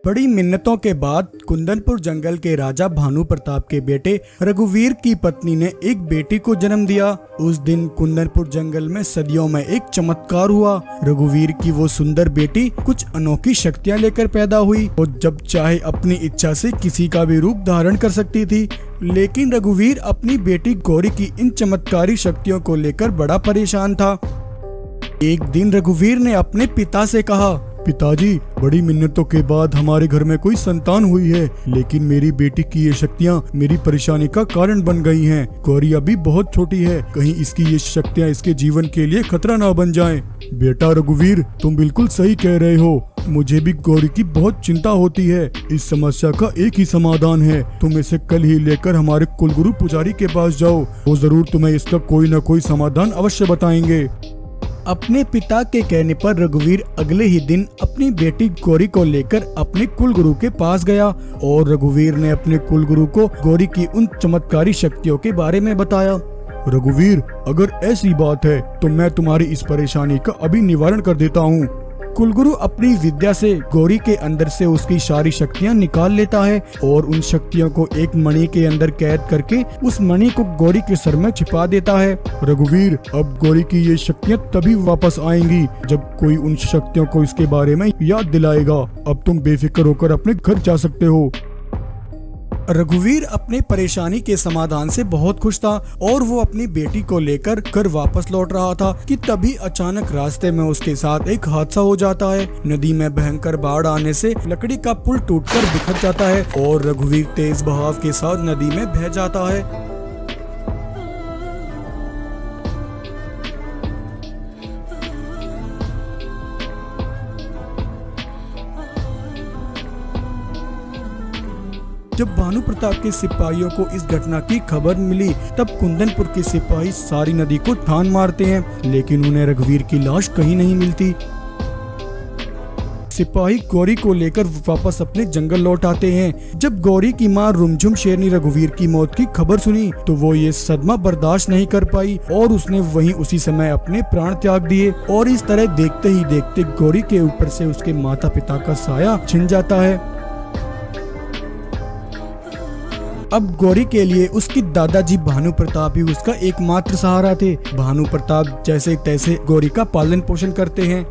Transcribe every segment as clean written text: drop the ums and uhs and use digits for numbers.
बड़ी मिन्नतों के बाद कुंदनपुर जंगल के राजा भानु प्रताप के बेटे रघुवीर की पत्नी ने एक बेटी को जन्म दिया। उस दिन कुंदनपुर जंगल में सदियों में एक चमत्कार हुआ। रघुवीर की वो सुंदर बेटी कुछ अनोखी शक्तियां लेकर पैदा हुई और जब चाहे अपनी इच्छा से किसी का भी रूप धारण कर सकती थी। लेकिन रघुवीर अपनी बेटी गौरी की इन चमत्कारी शक्तियों को लेकर बड़ा परेशान था। एक दिन रघुवीर ने अपने पिता से कहा, पिताजी, बड़ी मिन्नतों के बाद हमारे घर में कोई संतान हुई है, लेकिन मेरी बेटी की ये शक्तियाँ मेरी परेशानी का कारण बन गई हैं। गौरी अभी बहुत छोटी है, कहीं इसकी ये शक्तियाँ इसके जीवन के लिए खतरा ना बन जाएं। बेटा रघुवीर, तुम बिल्कुल सही कह रहे हो। मुझे भी गौरी की बहुत चिंता होती है। इस समस्या का एक ही समाधान है, तुम इसे कल ही लेकर हमारे कुलगुरु पुजारी के पास जाओ, वो जरूर तुम्हें इसका कोई न कोई समाधान अवश्य बताएंगे। अपने पिता के कहने पर रघुवीर अगले ही दिन अपनी बेटी गौरी को लेकर अपने कुलगुरु के पास गया और रघुवीर ने अपने कुलगुरु को गौरी की उन चमत्कारी शक्तियों के बारे में बताया। रघुवीर, अगर ऐसी बात है तो मैं तुम्हारी इस परेशानी का अभी निवारण कर देता हूँ। कुलगुरु अपनी विद्या से गौरी के अंदर से उसकी सारी शक्तियां निकाल लेता है और उन शक्तियों को एक मणि के अंदर कैद करके उस मणि को गौरी के सर में छिपा देता है। रघुवीर, अब गौरी की ये शक्तियां तभी वापस आएंगी जब कोई उन शक्तियों को इसके बारे में याद दिलाएगा। अब तुम बेफिक्र होकर अपने घर जा सकते हो। रघुवीर अपने परेशानी के समाधान से बहुत खुश था और वो अपनी बेटी को लेकर घर वापस लौट रहा था कि तभी अचानक रास्ते में उसके साथ एक हादसा हो जाता है। नदी में भयंकर बाढ़ आने से लकड़ी का पुल टूटकर बिखर जाता है और रघुवीर तेज बहाव के साथ नदी में बह जाता है। जब भानु प्रताप के सिपाहियों को इस घटना की खबर मिली तब कुंदनपुर के सिपाही सारी नदी को ठान मारते हैं, लेकिन उन्हें रघुवीर की लाश कहीं नहीं मिलती। सिपाही गौरी को लेकर वापस अपने जंगल लौट आते हैं। जब गौरी की मां रुमझुम शेरनी रघुवीर की मौत की खबर सुनी तो वो ये सदमा बर्दाश्त नहीं कर पाई और उसने वहीं उसी समय अपने प्राण त्याग दिए और इस तरह देखते ही देखते गौरी के ऊपर से उसके माता पिता का साया छिन जाता है। अब गौरी के लिए उसकी दादाजी भानु प्रताप ही उसका एकमात्र सहारा थे। भानु प्रताप जैसे तैसे गौरी का पालन पोषण करते हैं।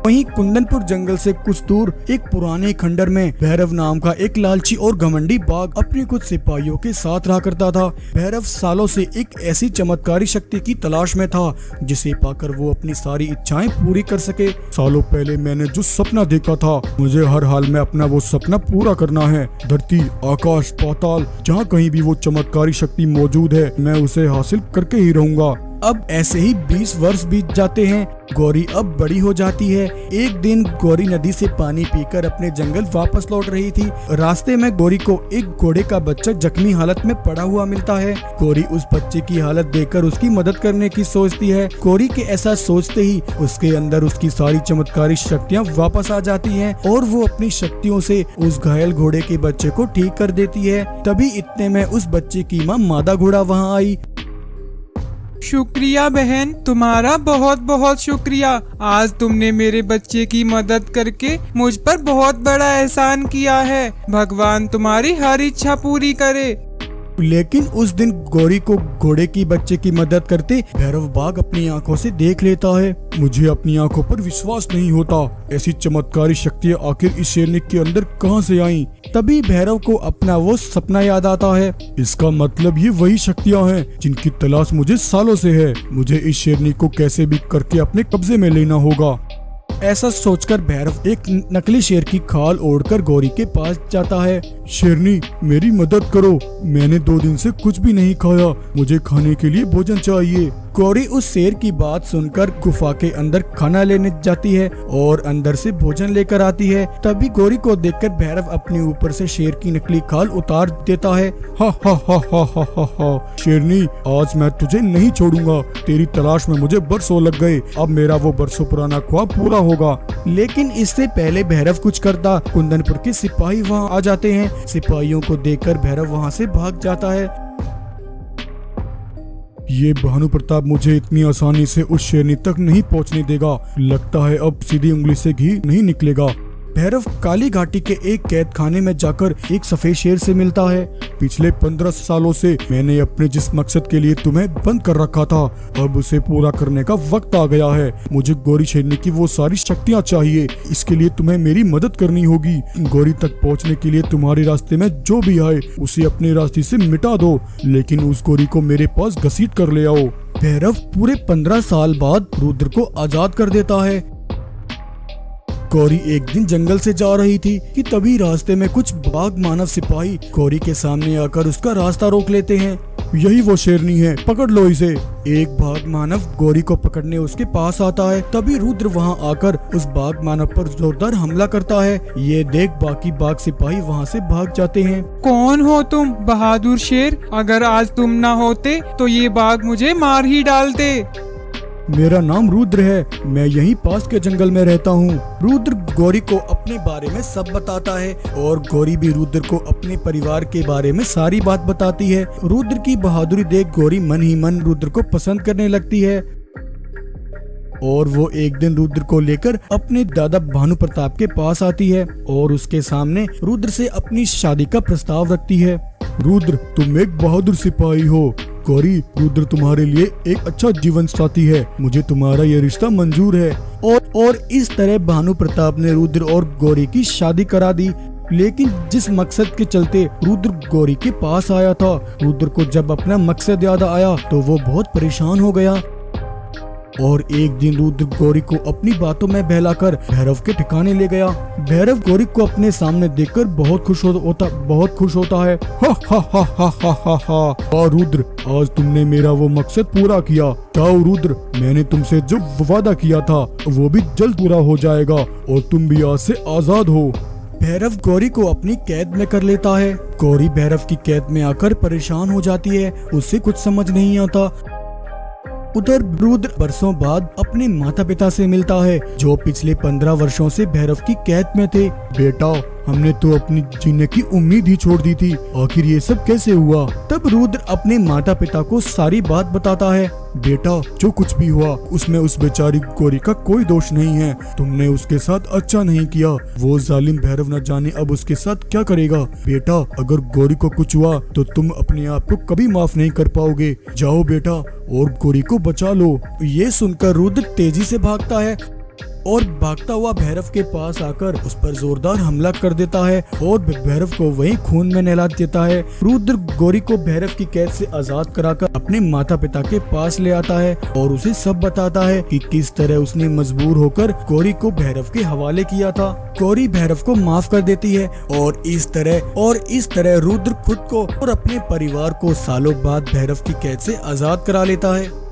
वहीं कुंदनपुर जंगल से कुछ दूर एक पुराने खंडर में भैरव नाम का एक लालची और घमंडी बाघ अपने कुछ सिपाहियों के साथ रहा करता था। भैरव सालों से एक ऐसी चमत्कारी शक्ति की तलाश में था जिसे पाकर वो अपनी सारी इच्छाएं पूरी कर सके। सालों पहले मैंने जो सपना देखा था, मुझे हर हाल में अपना वो सपना पूरा करना है। धरती, आकाश, पाताल, जहाँ कहीं भी वो चमत्कारी शक्ति मौजूद है, मैं उसे हासिल करके ही रहूंगा। अब ऐसे ही 20 वर्ष बीत जाते हैं। गौरी अब बड़ी हो जाती है। एक दिन गौरी नदी से पानी पीकर अपने जंगल वापस लौट रही थी। रास्ते में गौरी को एक घोड़े का बच्चा जख्मी हालत में पड़ा हुआ मिलता है। गौरी उस बच्चे की हालत देखकर उसकी मदद करने की सोचती है। गौरी के ऐसा सोचते ही उसके अंदर उसकी सारी चमत्कारी शक्तियाँ वापस आ जाती हैं और वो अपनी शक्तियों से उस घायल घोड़े के बच्चे को ठीक कर देती है। तभी इतने में उस बच्चे की माँ मादा घोड़ा वहाँ आई। शुक्रिया बहन, तुम्हारा बहुत बहुत शुक्रिया। आज तुमने मेरे बच्चे की मदद करके मुझ पर बहुत बड़ा एहसान किया है। भगवान तुम्हारी हर इच्छा पूरी करे। लेकिन उस दिन गौरी को घोड़े की बच्चे की मदद करते भैरव बाघ अपनी आंखों से देख लेता है। मुझे अपनी आंखों पर विश्वास नहीं होता, ऐसी चमत्कारी शक्तियाँ आखिर इस शेरनी के अंदर कहां से आईं? तभी भैरव को अपना वो सपना याद आता है। इसका मतलब ये वही शक्तियाँ हैं जिनकी तलाश मुझे सालों से है। मुझे इस शेरनी को कैसे भी करके अपने कब्जे में लेना होगा। ऐसा सोचकर भैरव एक नकली शेर की खाल ओढ़कर गौरी के पास जाता है। शेरनी, मेरी मदद करो, मैंने 2 दिन से कुछ भी नहीं खाया, मुझे खाने के लिए भोजन चाहिए। गौरी उस शेर की बात सुनकर गुफा के अंदर खाना लेने जाती है और अंदर से भोजन लेकर आती है। तभी गौरी को देखकर भैरव अपने ऊपर से शेर की नकली खाल उतार देता है। हा हा हा हा हा हा हा। शेरनी, आज मैं तुझे नहीं छोड़ूंगा। तेरी तलाश में मुझे बरसों लग गए, अब मेरा वो बरसों पुराना ख्वाब पूरा होगा। लेकिन इससे पहले भैरव कुछ करता, कुंदनपुर के सिपाही वहाँ आ जाते हैं। सिपाहियों को देखकर भैरव वहाँ से भाग जाता है। ये भानु प्रताप मुझे इतनी आसानी से उस शेरनी तक नहीं पहुंचने देगा। लगता है अब सीधी उंगली से घी नहीं निकलेगा। भैरव काली घाटी के एक कैद खाने में जाकर एक सफेद शेर से मिलता है। पिछले 15 सालों से मैंने अपने जिस मकसद के लिए तुम्हें बंद कर रखा था, अब उसे पूरा करने का वक्त आ गया है। मुझे गौरी शेरनी की वो सारी शक्तियाँ चाहिए। इसके लिए तुम्हें मेरी मदद करनी होगी। गौरी तक पहुँचने के लिए तुम्हारे रास्ते में जो भी आए उसे अपने रास्ते से मिटा दो, लेकिन उस गौरी को मेरे पास घसीट कर ले आओ। भैरव पूरे 15 साल बाद रुद्र को आजाद कर देता है। गौरी एक दिन जंगल से जा रही थी कि तभी रास्ते में कुछ बाघ मानव सिपाही गौरी के सामने आकर उसका रास्ता रोक लेते हैं। यही वो शेरनी है, पकड़ लो इसे। एक बाघ मानव गौरी को पकड़ने उसके पास आता है। तभी रुद्र वहां आकर उस बाघ मानव पर जोरदार हमला करता है। ये देख बाकी बाघ सिपाही वहां से भाग जाते हैं। कौन हो तुम बहादुर शेर? अगर आज तुम ना होते तो ये बाघ मुझे मार ही डालते। मेरा नाम रुद्र है, मैं यहीं पास के जंगल में रहता हूँ। रुद्र गौरी को अपने बारे में सब बताता है और गौरी भी रुद्र को अपने परिवार के बारे में सारी बात बताती है। रुद्र की बहादुरी देख गौरी मन ही मन रुद्र को पसंद करने लगती है और वो एक दिन रुद्र को लेकर अपने दादा भानु प्रताप के पास आती है और उसके सामने रुद्र से अपनी शादी का प्रस्ताव रखती है। रुद्र, तुम एक बहादुर सिपाही हो। गौरी, रुद्र तुम्हारे लिए एक अच्छा जीवन साथी है। मुझे तुम्हारा ये रिश्ता मंजूर है। और इस तरह भानु प्रताप ने रुद्र और गौरी की शादी करा दी। लेकिन जिस मकसद के चलते रुद्र गौरी के पास आया था, रुद्र को जब अपना मकसद याद आया तो वो बहुत परेशान हो गया। और एक दिन रुद्र गौरी को अपनी बातों में बहलाकर भैरव के ठिकाने ले गया। भैरव गौरी को अपने सामने देखकर बहुत खुश होता है। हा हा हा हा हा हा हा। रुद्र, आज तुमने मेरा वो मकसद पूरा किया। जाओ रुद्र, मैंने तुमसे जो वादा किया था वो भी जल्द पूरा हो जाएगा और तुम भी आज से आजाद हो। भैरव गौरी को अपनी कैद में कर लेता है। गौरी भैरव की कैद में आकर परेशान हो जाती है, उसे कुछ समझ नहीं आता। उधर रुद्र बरसों बाद अपने माता पिता से मिलता है जो पिछले 15 वर्षों से भैरव की कैद में थे। बेटा, हमने तो अपनी जीने की उम्मीद ही छोड़ दी थी, आखिर ये सब कैसे हुआ? तब रुद्र अपने माता पिता को सारी बात बताता है। बेटा, जो कुछ भी हुआ उसमें उस बेचारी गौरी का कोई दोष नहीं है। तुमने उसके साथ अच्छा नहीं किया। वो जालिम भैरव न जाने अब उसके साथ क्या करेगा। बेटा, अगर गौरी को कुछ हुआ तो तुम अपने आप को कभी माफ नहीं कर पाओगे। जाओ बेटा और गौरी को बचा लो। ये सुनकर रुद्र तेजी से भागता है और भागता हुआ भैरव के पास आकर उस पर जोरदार हमला कर देता है और भैरव को वहीं खून में नहला देता है। रुद्र गौरी को भैरव की कैद से आजाद कराकर अपने माता पिता के पास ले आता है और उसे सब बताता है कि किस तरह उसने मजबूर होकर गौरी को भैरव के हवाले किया था। गौरी भैरव को माफ कर देती है और इस तरह रुद्र खुद को और अपने परिवार को सालों बाद भैरव की कैद से आजाद करा लेता है।